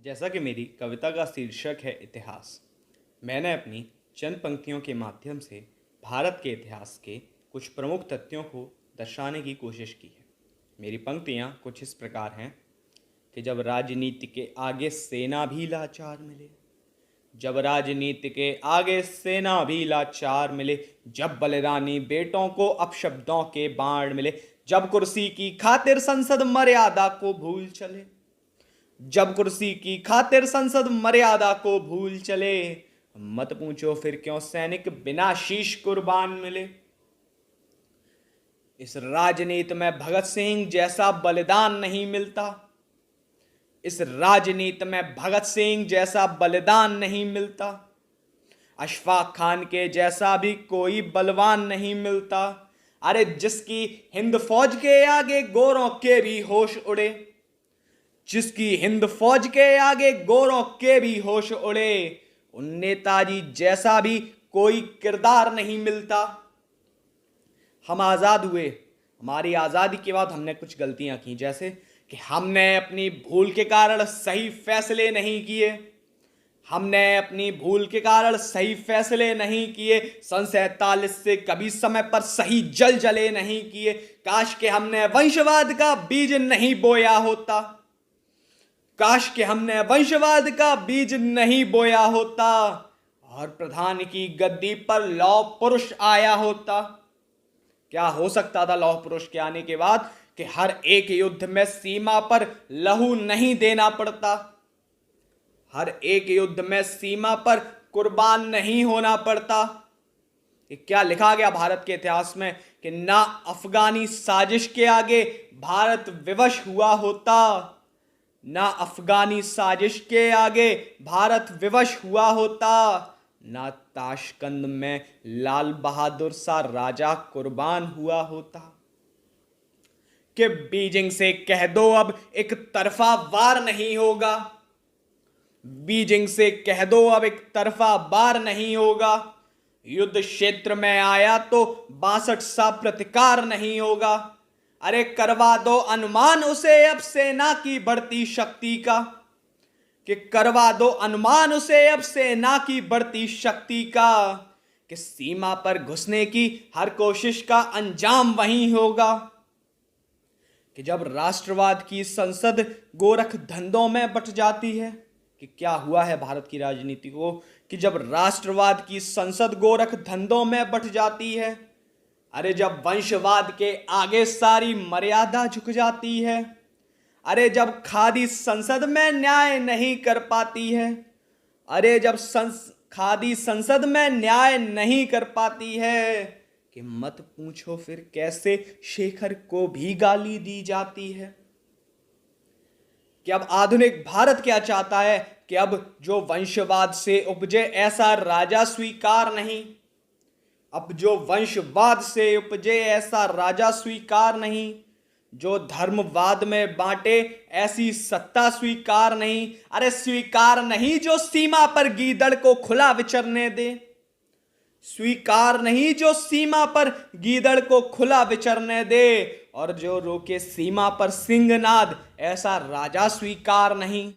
जैसा कि मेरी कविता का शीर्षक है इतिहास। मैंने अपनी चंद पंक्तियों के माध्यम से भारत के इतिहास के कुछ प्रमुख तथ्यों को दर्शाने की कोशिश की है। मेरी पंक्तियाँ कुछ इस प्रकार हैं कि जब राजनीति के आगे सेना भी लाचार मिले, जब राजनीति के आगे सेना भी लाचार मिले, जब बलिदानी बेटों को अपशब्दों के बाण मिले, जब कुर्सी की खातिर संसद मर्यादा को भूल चले, जब कुर्सी की खातिर संसद मर्यादा को भूल चले, मत पूछो फिर क्यों सैनिक बिना शीश कुर्बान मिले। इस राजनीति में भगत सिंह जैसा बलिदान नहीं मिलता, इस राजनीति में भगत सिंह जैसा बलिदान नहीं मिलता, अशफाक खान के जैसा भी कोई बलवान नहीं मिलता। अरे जिसकी हिंद फौज के आगे गोरों के भी होश उड़े, जिसकी हिंद फौज के आगे गोरों के भी होश उड़े, उन नेताजी जैसा भी कोई किरदार नहीं मिलता। हम आज़ाद हुए, हमारी आज़ादी के बाद हमने कुछ गलतियां की, जैसे कि हमने अपनी भूल के कारण सही फैसले नहीं किए, हमने अपनी भूल के कारण सही फैसले नहीं किए। सन 47 से कभी समय पर सही जल जले नहीं किए। काश के हमने वंशवाद का बीज नहीं बोया होता, काश के हमने वंशवाद का बीज नहीं बोया होता और प्रधान की गद्दी पर लौह पुरुष आया होता। क्या हो सकता था लौह पुरुष के आने के बाद? कि हर एक युद्ध में सीमा पर लहू नहीं देना पड़ता, हर एक युद्ध में सीमा पर कुर्बान नहीं होना पड़ता। कि क्या लिखा गया भारत के इतिहास में कि ना अफगानी साजिश के आगे भारत विवश हुआ होता, ना अफगानी साजिश के आगे भारत विवश हुआ होता, ना ताशकंद में लाल बहादुर सा राजा कुर्बान हुआ होता। कि बीजिंग से कह दो अब एक तरफा वार नहीं होगा, बीजिंग से कह दो अब एक तरफा वार नहीं होगा, युद्ध क्षेत्र में आया तो 62 सा प्रतिकार नहीं होगा। अरे करवा दो अनुमान उसे अब सेना की बढ़ती शक्ति का, कि करवा दो अनुमान उसे अब सेना की बढ़ती शक्ति का, कि सीमा पर घुसने की हर कोशिश का अंजाम वही होगा। कि जब राष्ट्रवाद की संसद गोरख धंधों में बट जाती है, कि क्या हुआ है भारत की राजनीति को कि जब राष्ट्रवाद की संसद गोरख धंधों में बट जाती है, अरे जब वंशवाद के आगे सारी मर्यादा झुक जाती है, अरे जब खादी संसद में न्याय नहीं कर पाती है, अरे जब खादी संसद में न्याय नहीं कर पाती है, कि मत पूछो फिर कैसे शेखर को भी गाली दी जाती है। कि अब आधुनिक भारत क्या चाहता है कि अब जो वंशवाद से उपजे ऐसा राजा स्वीकार नहीं, अब जो वंशवाद से उपजे ऐसा राजा स्वीकार नहीं, जो धर्मवाद में बांटे ऐसी सत्ता स्वीकार नहीं। अरे स्वीकार नहीं जो सीमा पर गीदड़ को खुला विचरने दे, स्वीकार नहीं जो सीमा पर गीदड़ को खुला विचरने दे, और जो रोके सीमा पर सिंहनाद ऐसा राजा स्वीकार नहीं।